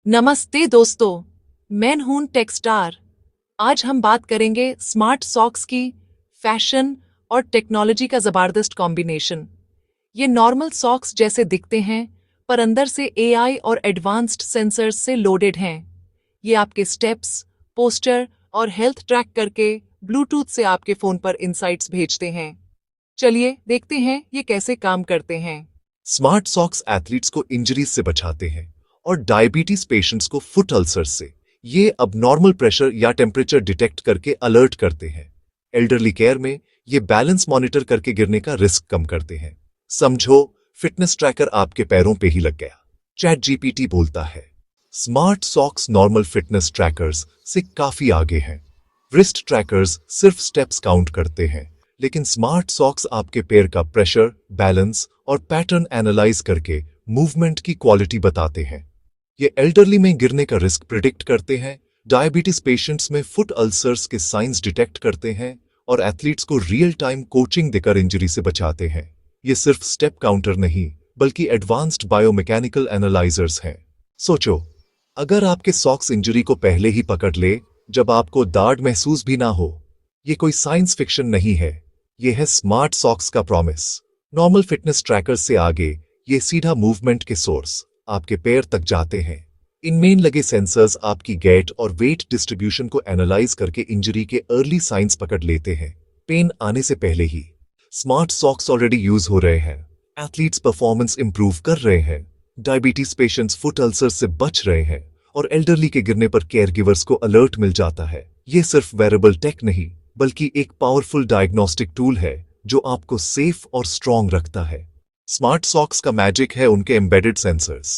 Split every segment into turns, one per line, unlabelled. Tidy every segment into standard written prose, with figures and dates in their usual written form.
नमस्ते दोस्तों, मैं हूं टेक्स्टार। आज हम बात करेंगे स्मार्ट सॉक्स की, फैशन और टेक्नोलॉजी का जबरदस्त कॉम्बिनेशन। ये नॉर्मल सॉक्स जैसे दिखते हैं, पर अंदर से एआई और एडवांस्ड सेंसर्स से लोडेड हैं। ये आपके स्टेप्स, पोस्चर और हेल्थ ट्रैक करके ब्लूटूथ से आपके फोन पर इनसाइट्स भेजते हैं। चलिए देखते हैं ये कैसे काम करते हैं।
स्मार्ट सॉक्स एथलीट्स को इंजरीज से बचाते हैं और डायबिटीज पेशेंट्स को फुट अल्सर से। ये अब नॉर्मल प्रेशर या टेम्परेचर डिटेक्ट करके अलर्ट करते हैं। एल्डरली केयर में ये बैलेंस मॉनिटर करके गिरने का रिस्क कम करते हैं। समझो, फिटनेस ट्रैकर आपके पैरों पे ही लग गया। चैट जीपीटी बोलता है, smart socks normal fitness trackers से काफी आगे हैं। रिस्ट ट्रैकर्स सिर्फ स्टेप्स काउंट करते हैं, लेकिन स्मार्ट सॉक्स आपके पैर का प्रेशर, बैलेंस और पैटर्न एनालाइज करके मूवमेंट की क्वालिटी बताते हैं। ये एल्डरली में गिरने का रिस्क प्रिडिक्ट करते हैं, डायबिटीज पेशेंट्स में फुट अल्सर्स के साइंस डिटेक्ट करते हैं और एथलीट्स को रियल टाइम कोचिंग देकर इंजरी से बचाते हैं। ये सिर्फ स्टेप काउंटर नहीं, बल्कि एडवांस्ड बायोमैकेनिकल एनालाइजर्स हैं। सोचो, अगर आपके सॉक्स इंजरी को पहले ही पकड़ ले, जब आपको दर्द महसूस भी ना हो। ये कोई साइंस फिक्शन नहीं है, ये है स्मार्ट सॉक्स का प्रॉमिस। नॉर्मल फिटनेस ट्रैकर से आगे ये सीधा मूवमेंट के सोर्स आपके पैर तक जाते हैं। इनमें लगे सेंसर्स आपकी गैट और वेट डिस्ट्रीब्यूशन को एनालाइज करके इंजरी के अर्ली साइंस पकड़ लेते हैं, पेन आने से पहले ही। स्मार्ट सॉक्स ऑलरेडी यूज हो रहे हैं, एथलीट्स परफॉर्मेंस इंप्रूव कर रहे हैं, डायबिटीज पेशेंट्स फुट अल्सर से बच रहे हैं और एल्डरली के गिरने पर केयर गिवर्स को अलर्ट मिल जाता है। ये सिर्फ वेरेबल टेक नहीं, बल्कि एक पावरफुल डायग्नोस्टिक टूल है जो आपको सेफ और स्ट्रॉन्ग रखता है। स्मार्ट सॉक्स का मैजिक है उनके एम्बेडेड सेंसर्स।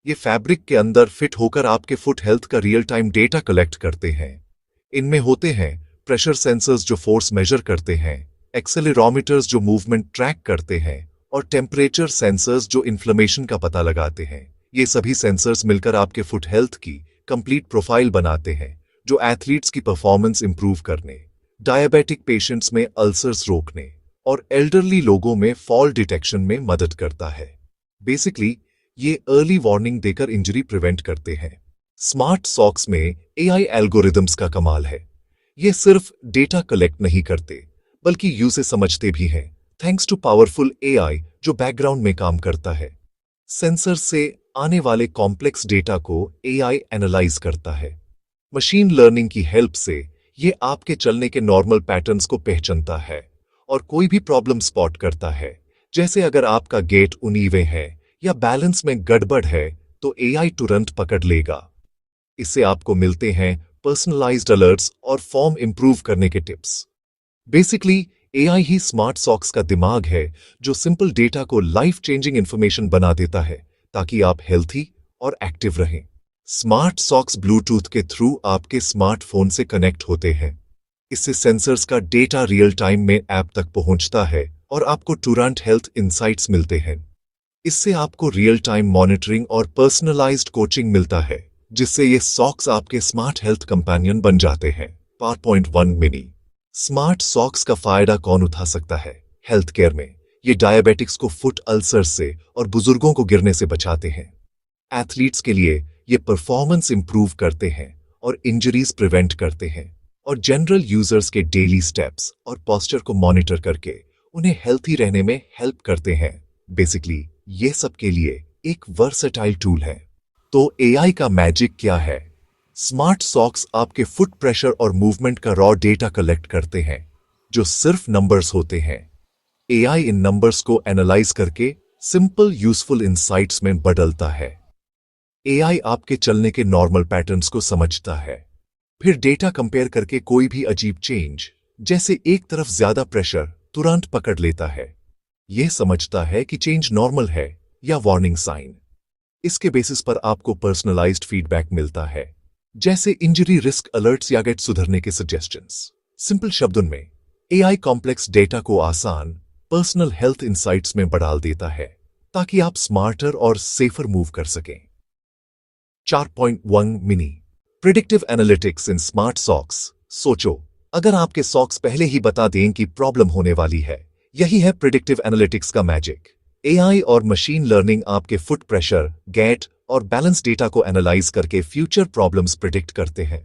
ये फैब्रिक के अंदर फिट होकर आपके फुट हेल्थ का रियल टाइम डेटा कलेक्ट करते हैं। इनमें होते हैं प्रेशर सेंसर्स जो फोर्स मेजर करते हैं, एक्सेलेरोमीटर्स जो मूवमेंट ट्रैक करते हैं और टेम्परेचर सेंसर्स जो इन्फ्लेमेशन का पता लगाते हैं। ये सभी सेंसर्स मिलकर आपके फुट हेल्थ की कंप्लीट प्रोफाइल बनाते हैं, जो एथलीट्स की परफॉर्मेंस इंप्रूव करने, डायबिटिक पेशेंट्स में अल्सर्स रोकने और एल्डरली लोगों में फॉल डिटेक्शन में मदद करता है। बेसिकली ये अर्ली वार्निंग देकर इंजरी प्रिवेंट करते हैं। स्मार्ट सॉक्स में एआई एल्गोरिदम्स का कमाल है। ये सिर्फ डेटा कलेक्ट नहीं करते, बल्कि यूज़ समझते भी हैं, थैंक्स टू पावरफुल एआई जो बैकग्राउंड में काम करता है। सेंसर से आने वाले कॉम्प्लेक्स डेटा को एआई एनालाइज करता है। मशीन लर्निंग की हेल्प से ये आपके चलने के नॉर्मल पैटर्न्स को पहचानता है और कोई भी प्रॉब्लम स्पॉट करता है। जैसे अगर आपका गेट उनीवे है या बैलेंस में गड़बड़ है, तो एआई तुरंत पकड़ लेगा। इससे आपको मिलते हैं पर्सनलाइज्ड अलर्ट्स और फॉर्म इंप्रूव करने के टिप्स। बेसिकली एआई ही स्मार्ट सॉक्स का दिमाग है, जो सिंपल डेटा को लाइफ चेंजिंग इंफॉर्मेशन बना देता है, ताकि आप हेल्थी और एक्टिव रहें। स्मार्ट सॉक्स ब्लूटूथ के थ्रू आपके स्मार्टफोन से कनेक्ट होते हैं। इससे सेंसर्स का डेटा रियल टाइम में ऐप तक पहुंचता है और आपको तुरंत हेल्थ इंसाइट्स मिलते हैं। इससे आपको रियल टाइम मॉनिटरिंग और पर्सनलाइज्ड कोचिंग मिलता है, जिससे ये सॉक्स आपके स्मार्ट हेल्थ कंपेनियन बन जाते हैं। Part point 1 mini smart socks का फायदा कौन उठा सकता है? हेल्थ केयर में ये डायबिटिक्स को फुट अल्सर से और बुजुर्गों को गिरने से बचाते हैं। एथलीट्स के लिए ये परफॉर्मेंस इंप्रूव करते हैं और इंजरीज प्रिवेंट करते हैं, और जनरल यूजर्स के डेली स्टेप्स और पोस्चर को मॉनिटर करके उन्हें हेल्थी रहने में हेल्प करते हैं। बेसिकली ये सब के लिए एक वर्सेटाइल टूल है। तो एआई का मैजिक क्या है? स्मार्ट सॉक्स आपके फुट प्रेशर और मूवमेंट का रॉ डेटा कलेक्ट करते हैं, जो सिर्फ नंबर्स होते हैं। एआई इन नंबर्स को एनालाइज करके सिंपल यूजफुल इंसाइट्स में बदलता है। एआई आपके चलने के नॉर्मल पैटर्न्स को समझता है, फिर डेटा कंपेयर करके कोई भी अजीब चेंज, जैसे एक तरफ ज्यादा प्रेशर, तुरंत पकड़ लेता है। यह समझता है कि चेंज नॉर्मल है या वार्निंग साइन। इसके बेसिस पर आपको पर्सनलाइज्ड फीडबैक मिलता है, जैसे इंजरी रिस्क अलर्ट्स या गेट सुधरने के सजेशंस। सिंपल शब्दों में एआई कॉम्प्लेक्स डेटा को आसान, पर्सनल हेल्थ इंसाइट्स में बदल देता है, ताकि आप स्मार्टर और सेफर मूव कर सकें। 4.1 mini predictive analytics in smart socks. सोचो, अगर आपके सॉक्स पहले ही बता दें कि प्रॉब्लम होने वाली है। यही है प्रिडिक्टिव एनालिटिक्स का मैजिक। एआई और मशीन लर्निंग आपके फुट प्रेशर, गैट और बैलेंस डेटा को एनालाइज करके फ्यूचर प्रॉब्लम्स प्रिडिक्ट करते हैं।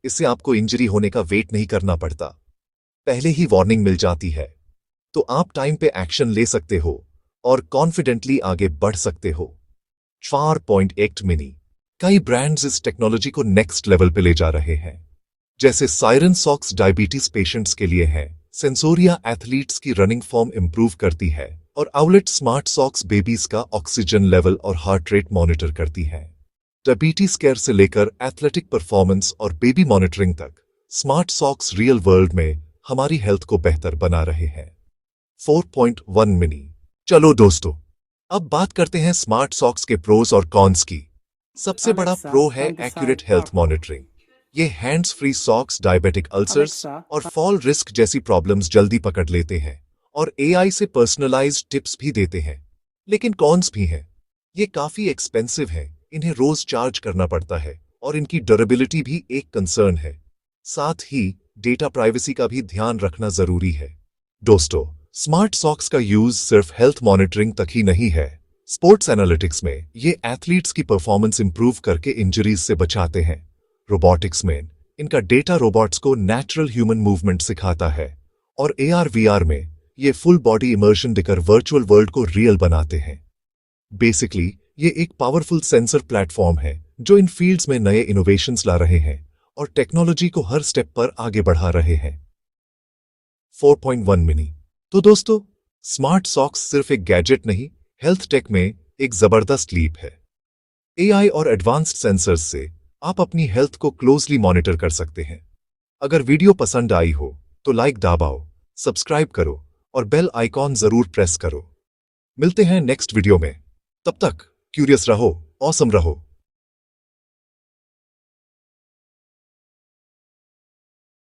इससे आपको इंजरी होने का वेट नहीं करना पड़ता, पहले ही वार्निंग मिल जाती है, तो आप टाइम पे एक्शन ले सकते हो और कॉन्फिडेंटली आगे बढ़ सकते हो। 4.8 मिनी। कई ब्रांड्स इस टेक्नोलॉजी को नेक्स्ट लेवल पे ले जा रहे हैं, जैसे सायरन सॉक्स डायबिटीज पेशेंट्स के लिए है, सेंसोरिया एथलीट्स की रनिंग फॉर्म इंप्रूव करती है, और आउलेट स्मार्ट सॉक्स बेबीज का ऑक्सीजन लेवल और हार्ट रेट मॉनिटर करती है। डायबिटीज केयर से लेकर एथलेटिक परफॉर्मेंस और बेबी मॉनिटरिंग तक, स्मार्ट सॉक्स रियल वर्ल्ड में हमारी हेल्थ को बेहतर बना रहे हैं। 4.1 मिनी। चलो दोस्तों, अब बात करते हैं स्मार्ट सॉक्स के प्रोज और कॉन्स की। सबसे बड़ा प्रो है एक्यूरेट हेल्थ मॉनिटरिंग। ये hands free socks diabetic ulcers और फॉल रिस्क जैसी प्रॉब्लम्स जल्दी पकड़ लेते हैं और एआई से पर्सनलाइज्ड टिप्स भी देते हैं। लेकिन कॉन्स भी हैं। ये काफी एक्सपेंसिव है, इन्हें रोज चार्ज करना पड़ता है और इनकी ड्यूरेबिलिटी भी एक कंसर्न है। साथ ही डेटा प्राइवेसी का भी ध्यान रखना जरूरी है। दोस्तों, स्मार्ट सॉक्स का यूज सिर्फ हेल्थ मॉनिटरिंग तक ही नहीं है। स्पोर्ट्स एनालिटिक्स में ये एथलीट्स की परफॉर्मेंस इंप्रूव करके इंजरीज से बचाते हैं। रोबोटिक्स में इनका डेटा रोबोट्स को नेचुरल ह्यूमन मूवमेंट सिखाता है, और AR/VR में ये फुल बॉडी इमर्शन देकर वर्चुअल वर्ल्ड को रियल बनाते हैं। बेसिकली ये एक पावरफुल सेंसर प्लेटफॉर्म है जो इन फील्ड्स में नए इनोवेशंस ला रहे हैं और टेक्नोलॉजी को हर स्टेप पर आगे बढ़ा रहे हैं। 4.1 मिनी। तो दोस्तों, स्मार्ट सॉक्स सिर्फ एक गैजेट नहीं, हेल्थ टेक में एक जबरदस्त लीप है। AI और एडवांस्ड सेंसर्स से आप अपनी हेल्थ को क्लोजली मॉनिटर कर सकते हैं। अगर वीडियो पसंद आई हो तो लाइक दबाओ, सब्सक्राइब करो और बेल आइकॉन जरूर प्रेस करो। मिलते हैं नेक्स्ट वीडियो में। तब तक क्यूरियस रहो, ऑसम रहो।